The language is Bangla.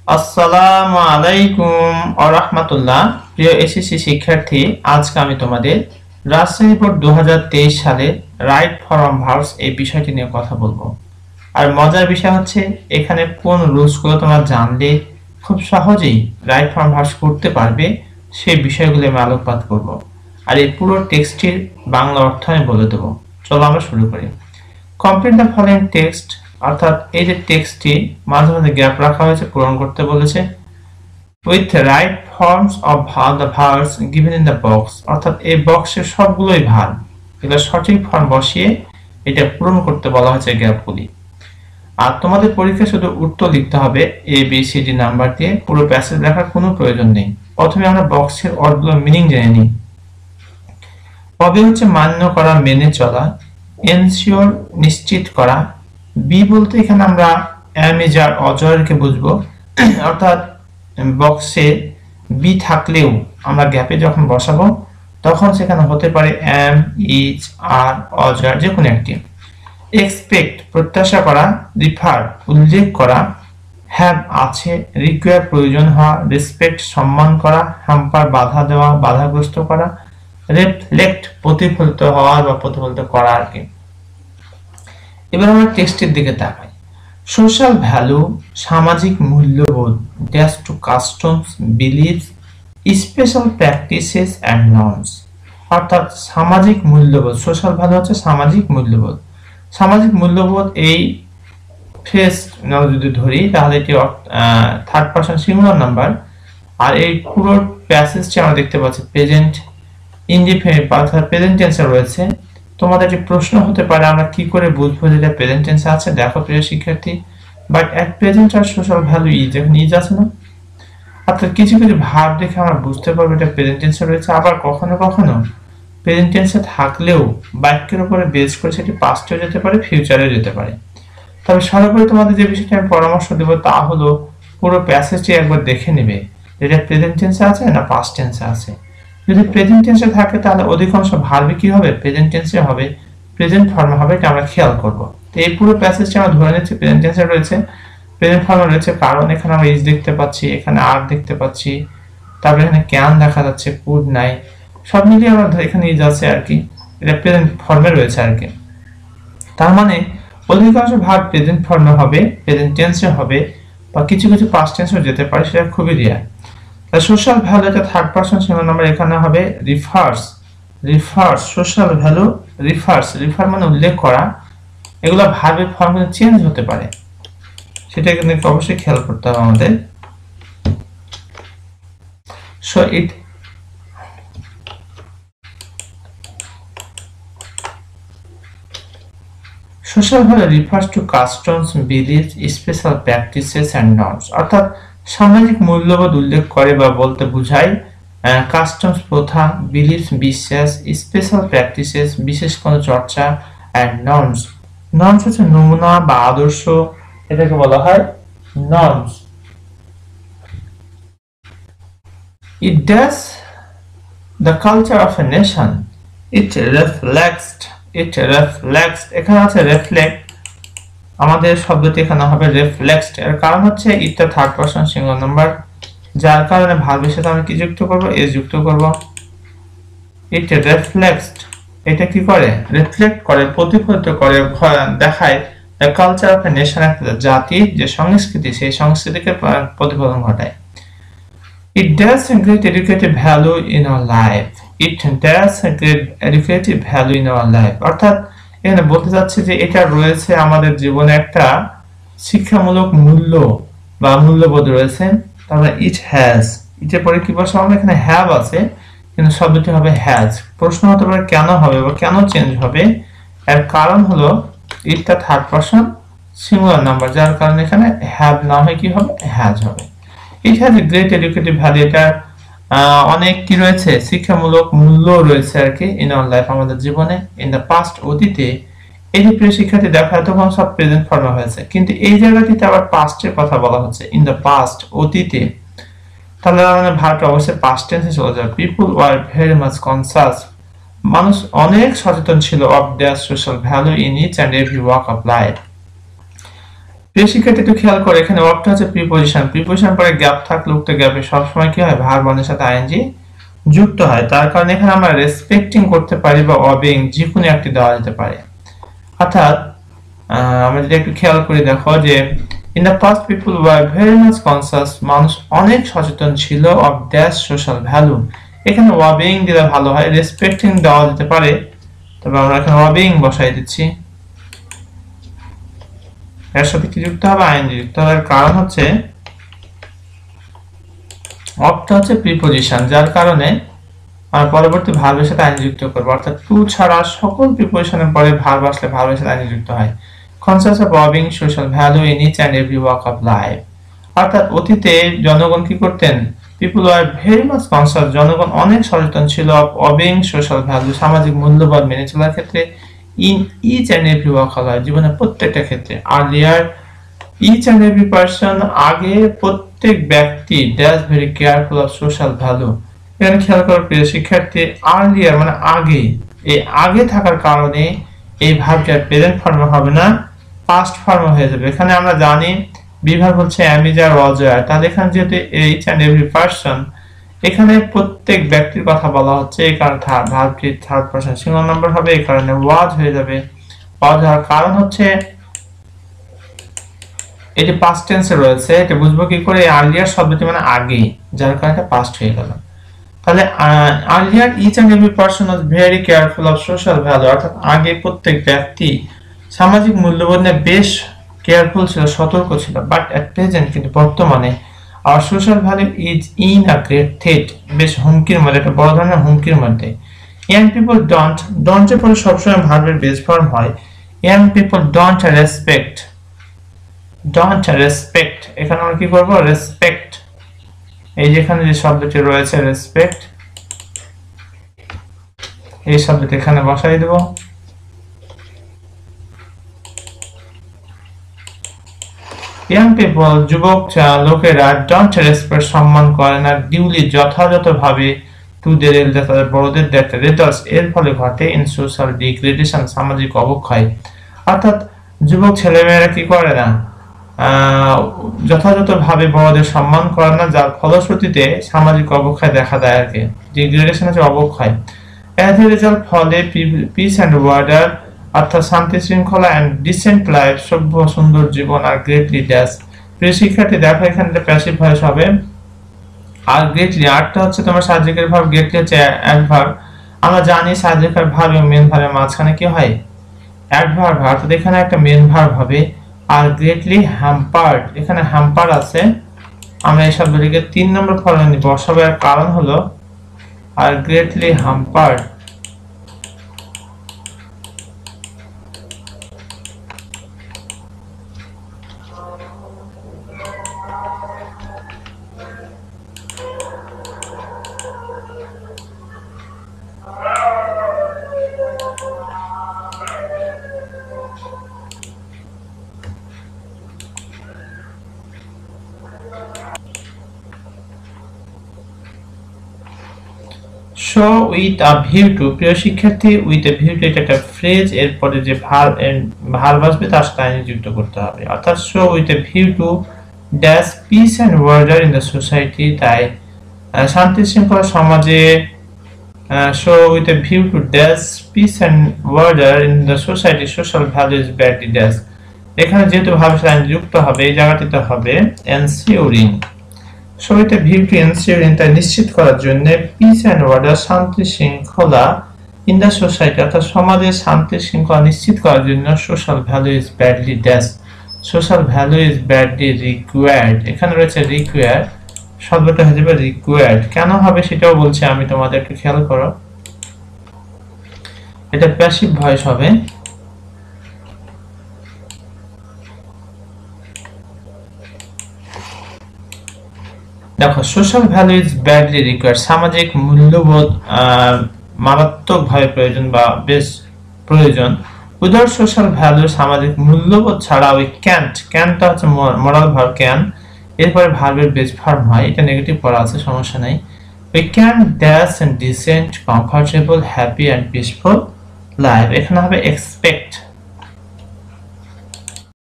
আসসালামু আলাইকুম ওয়া রাহমাতুল্লাহ। প্রিয় এসএসসি শিক্ষার্থী, আজকে আমি তোমাদের রাজশাহী বোর্ড 2023 সালে রাইট ফর্ম ভার্বস এই বিষয়টি নিয়ে কথা বলবো। আর মজার বিষয় হচ্ছে এখানে কোন রুলসগুলো তোমরা জানলে খুব সহজেই রাইট ফর্ম ভার্বস করতে পারবে সেই বিষয়গুলো আমি আলোকপাত করব। আর এই পুরো টেক্সটের বাংলা অর্থ আমি বলে দেবো। চলো আমরা শুরু করি। কমপ্লিট দ্য ফলোইং টেক্সট, অর্থাৎ এই যে টেক্সটটি মাঝে মাঝে গ্যাপ রাখা হয়েছে, পূরণ করতে বলেছে। With right forms of the verbs given in the box, অর্থাৎ এই বক্সের সবগুলোই ভার্ব, এগুলো সঠিক ফর্ম বসিয়ে এটা পূরণ করতে বলা হয়েছে গ্যাপগুলি। আর তোমাদের পরীক্ষা শুধু উত্তর লিখতে হবে A B C D number দিয়ে, পুরো প্যাসেজ লেখার কোনো প্রয়োজন নেই। প্রথমে আমরা বক্সের অর্থগুলো মিনিং জেনে নিই। কবে হচ্ছে মান্য করা, মেনে চলা। এনশিওর নিশ্চিত করা। বি বলতে এখানে আমরা এম ইজ আর অজয়কে বুঝবো, অর্থাৎ বক্সে বি থাকলেও আমরা গ্যাপে যখন বসাবো তখন সেখানে হতে পারে এম ইজ আর অজয় যে কোনো একটি। এক্সপেক্ট প্রত্যাশা করা। রিফার উল্লেখ করা। হ্যাভ আছে। রিকোয়ার প্রয়োজন হওয়া। রেসপেক্ট সম্মান করা। হ্যাম্পার বাধা দেওয়া, বাধাগ্রস্ত করা। রিফ্লেক্ট প্রতিফলিত হওয়া বা প্রতিফলিত করা আর কি। এবার আমরা টেক্সটের দিকে তাকাই। সোশ্যাল ভ্যালু সামাজিক মূল্যবোধ, dash to customs, beliefs, special practices and norms, অর্থাৎ সামাজিক মূল্যবোধ। সোশ্যাল ভ্যালু হচ্ছে সামাজিক মূল্যবোধ। সামাজিক মূল্যবোধ এই ফ্রেজ যদি ধরি তাহলে এটি থার্ড পারসন সিঙ্গুলার নাম্বার। আর এই পুরো প্যাসেজটি আমরা দেখতে পাচ্ছি প্রেজেন্ট ইনডিফিনিট অর্থাৎ প্রেজেন্ট টেন্সে রয়েছে। তোমাদের যে প্রশ্ন হতে পারে আমরা কি করে বুঝবো যেটা প্রেজেন্ট টেন্সে আছে। দেখো প্রিয় শিক্ষার্থী, but at present are social value is, এখন ইজ আছে না, অর্থাৎ কিছু কিছু ভার্ব দেখে আমরা বুঝতে পারবো এটা প্রেজেন্ট টেন্সে রয়েছে। আবার কখনো কখনো প্রেজেন্ট টেন্সে থাকলেও বাক্যের উপরে বেস করে সেটি পাস্টেও যেতে পারে, ফিউচারেও যেতে পারে। তবে সর্বোপরি তোমাদের যে বিষয়টা আমি পরামর্শ দেব তা হলো পুরো প্যাসেজটি একবার দেখে নেবে যেটা প্রেজেন্ট টেন্সে আছে না পাস্ট টেন্সে আছে। যদি প্রেজেন্ট টেন্সে থাকে তাহলে অধিকাংশ ভার্বই কি হবে, প্রেজেন্ট টেন্সে হবে, প্রেজেন্ট ফর্মে হবে, এটা আমরা খেয়াল করব। তো এই পুরো প্যাসেজটি আমরা ধরে নিচ্ছি প্রেজেন্ট টেন্সে রয়েছে, প্রেজেন্ট ফর্মে রয়েছে, কারণ এখানে আমরা ইজ দেখতে পাচ্ছি, এখানে আর দেখতে পাচ্ছি, তারপরে এখানে ক্যান দেখা যাচ্ছে, কুড নাই, সব মিলিয়ে আমরা এখানে ইজ আছে আর কি, এটা প্রেজেন্ট ফর্মে রয়েছে আর কি। তার মানে অধিকাংশ ভার্ব প্রেজেন্ট ফর্মে হবে, প্রেজেন্ট টেন্সে হবে, বা কিছু কিছু পাস্ট টেন্সেও যেতে পারে, সেটা খুবই রেয়ার। সোশ্যাল ভ্যালু এটা থার্ড পারসন সিঙ্গুলার নাম্বার, এখানে হবে refers. Refers social value refers, refer মানে উল্লেখ করা। এগুলো ভার্বের ফর্ম চেঞ্জ হতে পারে, সেটা কিন্তু অবশ্যই খেয়াল করতে হবে আমাদের। So it social value refers to customs, beliefs, special practices and norms, অর্থাৎ সামাজিক মূল্যবোধ উল্লেখ করে বা বলতে বোঝায়। কাস্টমস প্রথা, বিলিভস বিশ্বাস, স্পেশাল প্র্যাকটিসেস বিশেষ কোনো চর্চা, অ্যান্ড নর্মস, নর্মস হচ্ছে নমুনা বা আদর্শ, এটাকে বলা হয় norms. It does the culture of a nation. It reflects, এখানে আছে reflect, আমাদের শব্দটি এখানে হবে reflects। এর কারণ হচ্ছে এটা থার্ড পারসন সিঙ্গুলার নাম্বার, যার কারণে ভার্বের সাথে আমি কি যুক্ত করব, এস যুক্ত করব। It reflects, এটা কি করে, রিফ্লেক্ট করে, প্রতিফলিত করে, দেখায় the culture of a nation, একটা জাতির যে সংস্কৃতি সেই সংস্কৃতিকে প্রতিফলন ঘটায়। It does a great educative value in our life. It does a great educative value in our life, অর্থাৎ এখানে বলতে যাচ্ছে যে এটা রয়েছে আমাদের জীবনে একটা শিক্ষামূলক মূল্য বা মূল্যবোধ রয়েছে। তারপরে ইট হ্যাজ, ইটের পরে কি বসাবো, আমরা এখানে হ্যাভ আছে কিন্তু শব্দটি হবে হ্যাজ। প্রশ্ন হতে পারে কেন হবে বা কেন চেঞ্জ হবে, এর কারণ হলো ইটটা থার্ড পারসন সিঙ্গুলার নাম্বার, যার কারণে এখানে হ্যাভ না হয় কি হবে, হ্যাজ হবে। It has a great educative value, এটা অনেক কি রয়েছে, শিক্ষামূলক মূল্য রয়েছে আর কি, ইন আওয়ার লাইফ আমাদের জীবনে। ইন দ্য পাস্ট অতীতে, এই যে প্রিয় শিক্ষার্থী দেখো এতক্ষণ সব প্রেজেন্ট ফর্মে হয়েছে, কিন্তু এই জায়গাটিতে আবার পাস্টের কথা বলা হচ্ছে, ইন দ্য পাস্ট অতীতে, তাহলে আমাদের ভার্বটা অবশ্যই পাস্ট টেন্সে চলে যাবে। People were very much conscious, মানুষ অনেক সচেতন ছিল, of their social value in each and every walk of life. প্রিয় শিক্ষার্থী একটু খেয়াল করে, এখানে অফটা হচ্ছে প্রিপজিশন, প্রিপজিশন পরে গ্যাপ থাকলে উক্ত গ্যাপে সবসময় কি হয়, ভার্ব এর সাথে আইএনজি যুক্ত হয়। তার কারণে এখানে আমরা রেসপেক্টিং করতে পারি বা অবিং যে কোনো একটি দেওয়া যেতে পারে। অর্থাৎ আমরা যদি একটু খেয়াল করি, দেখো যে in the past people were very much conscious, মানুষ অনেক সচেতন ছিল অফ দ্যাশ সোশ্যাল ভ্যালু। এখানে অবিং দিলে ভালো হয়, রেসপেক্টিং দেওয়া যেতে পারে, তবে আমরা এখানে অবিং বসাই দিচ্ছি। এর সাথে কি যুক্ত হবে, আইএনজি যুক্ত হবে। কারণ হচ্ছে অফটা হচ্ছে প্রিপজিশন, যার কারণে আমরা পরবর্তী ভার্বের সাথে আইএনজি যুক্ত করব। অর্থাৎ টু ছাড়া সকল প্রিপজিশনের পরে ভার্ব আসলে ভার্বের সাথে আইএনজি যুক্ত হয়। Conscious of obeying social value in each and every walk of life. অর্থাৎ অতীতে জনগণ কি করতেন, people are very much conscious, জনগণ অনেক সচেতন ছিল অফ অবিং সোশ্যাল ভ্যালু, সামাজিক মূল্যবোধ মেনে চলার ক্ষেত্রে, in each and every walk of life, জীবনের প্রত্যেকটা ক্ষেত্রে। Earlier each and every person, আগে প্রত্যেক ব্যক্তি, dash very careful of social value. এখানে খেয়াল করো প্রিয় শিক্ষার্থী, আর্লিয়ার মানে আগে, এই আগে থাকার কারণে এই ভার্বটা প্রেজেন্ট ফর্মে হবে না, পাস্ট ফর্মে হয়ে যাবে। এখানে আমরা জানি বিভাগ হচ্ছে am is R was are, তাহলে এখানে যেহেতু each and every person, এখানে প্রত্যেক ব্যক্তির কথা বলা হচ্ছে, এই কারণে ভার্বটি থার্ড পারসন সিঙ্গুলার নাম্বার হবে, এই কারণে was হয়ে যাবে। was হওয়ার কারণ হচ্ছে এটি পাস্ট টেন্সে রয়েছে, এটা বুঝবো কি করে, আর্লিয়ার শব্দটি মানে আগে, যার কারণে এটা পাস্ট হয়ে গেল। তাহলে earlier each and every person was very careful of social value, অর্থাৎ আগে প্রত্যেক ব্যক্তি সামাজিক মূল্যবোধ নিয়ে বেশ কেয়ারফুল ছিল, সতর্ক ছিল। বাট এট প্রেজেন্ট, কিন্তু বর্তমানে, hour social value is in a great threat, বেশ হুমকির মধ্যে, একটা বড় ধরনের হুমকির মধ্যে। ইয়াং পিপল ডোন্ট, ডোন্ট এর পরে সবসময় ভার্বের বেস ফর্ম হয়। Young people don't respect, don't respect, এখানে আমরা কি করব, রেসপেক্ট, এই যেখানে যে শব্দটি রয়েছে রেসপেক্ট, এই শব্দটি এখানে বসাই দেব। ইয়াং পিপল, যুবক লোকেরা, ডোন্ট রেসপেক্ট, সম্মান করে না, ডিউলি, যথাযথভাবে, টু দের এল্ডার, তাদের বড়দের, দ্যাট রেজাল্টস, এর ফলে ঘটে, ইন সোশ্যাল ডিগ্রেডেশন, সামাজিক অবক্ষয়। অর্থাৎ যুবক ছেলেমেয়েরা কি করে না, যথাযথভাবে বড়দের সম্মান করে না, যার ফলশ্রুতিতে সামাজিক অবক্ষয় দেখা দেয় আর কি, ডিগ্রেডেশন হচ্ছে অবক্ষয়। এজ এ রেজাল্ট, ফলে পিস এন্ড ওয়ার্ডার, অর্থাৎ শান্তি শৃঙ্খলা, এন্ড ডিসেন্ট লাইফ, সভ্য সুন্দর জীবন, আর গ্রেটলি ড্যাশ। প্রিয় শিক্ষার্থী দেখো এখানে প্যাসিভ ভয়েস হবে, আর গ্রেটলি, আরটা হচ্ছে তোমার সাবজেক্টের ভার্ব, গ্রেটলি হচ্ছে অ্যাডভার্ব। আমরা জানি সাবজেক্টের ভার্ব এবং মেইন ভার্বের মাঝখানে কি হয়, অ্যাডভার্ব হয়, অর্থাৎ এখানে একটা মেইন ভার্ব হবে। আর গ্রেটলি হ্যাম্পার্ড, এখানে হ্যাম্পার আছে, আমরা এই শব্দটিকে 3 নম্বর ফর্মে বসাবো। এর কারণ হলো are greatly hampered, show with a view to. প্রিয় শিক্ষার্থী, উইথ আ ভিউ টু এটা একটা ফ্রেজ, এরপরে যে ভার্ব আসবে তার সাথে আইএনজি যুক্ত করতে হবে। অর্থাৎ so with a view to dash peace and order in the society, তাই শান্তি শৃঙ্খলা সমাজে, so with a view to dash peace and order in the society, social value is badly dash. এখানে যেহেতু ভার্বের সাথে আইএনজি যুক্ত হবে, এই জায়গাটিতে হবে এনসিওরিং। সবাইতে ভিউ টু এনসিওরিং, তাই নিশ্চিত করার জন্য, পিস এন্ড অর্ডার, শান্তি শৃঙ্খলা, ইন দ্য সোসাইটি, অর্থাৎ সমাজের শান্তি শৃঙ্খলা নিশ্চিত করার জন্য, social value is badly dash, social value is badly required. এখানে রয়েছে রিকোয়ার্ড, শব্দটা হয়ে যাবে রিকোয়ার্ড। কেন হবে সেটাও বলছি আমি, তোমাদের একটু খেয়াল করো, এটা প্যাসিভ ভয়েস হবে। দেখো, social value is badly required, সামাজিক মূল্যবোধ মারাত্মকভাবে প্রয়োজন বা বেশ প্রয়োজন। উইদাউট সোশ্যাল ভ্যালু, সামাজিক মূল্যবোধ ছাড়া, উই ক্যান্ট, ক্যান্টটা হচ্ছে মডাল ভার্ব ক্যান, এরপরে ভার্বের বেস ফর্ম হয়, এটা নেগেটিভ করা আছে, সমস্যা নাই। We can dash and decent comfortable happy and peaceful life, এখানে হবে এক্সপেক্ট,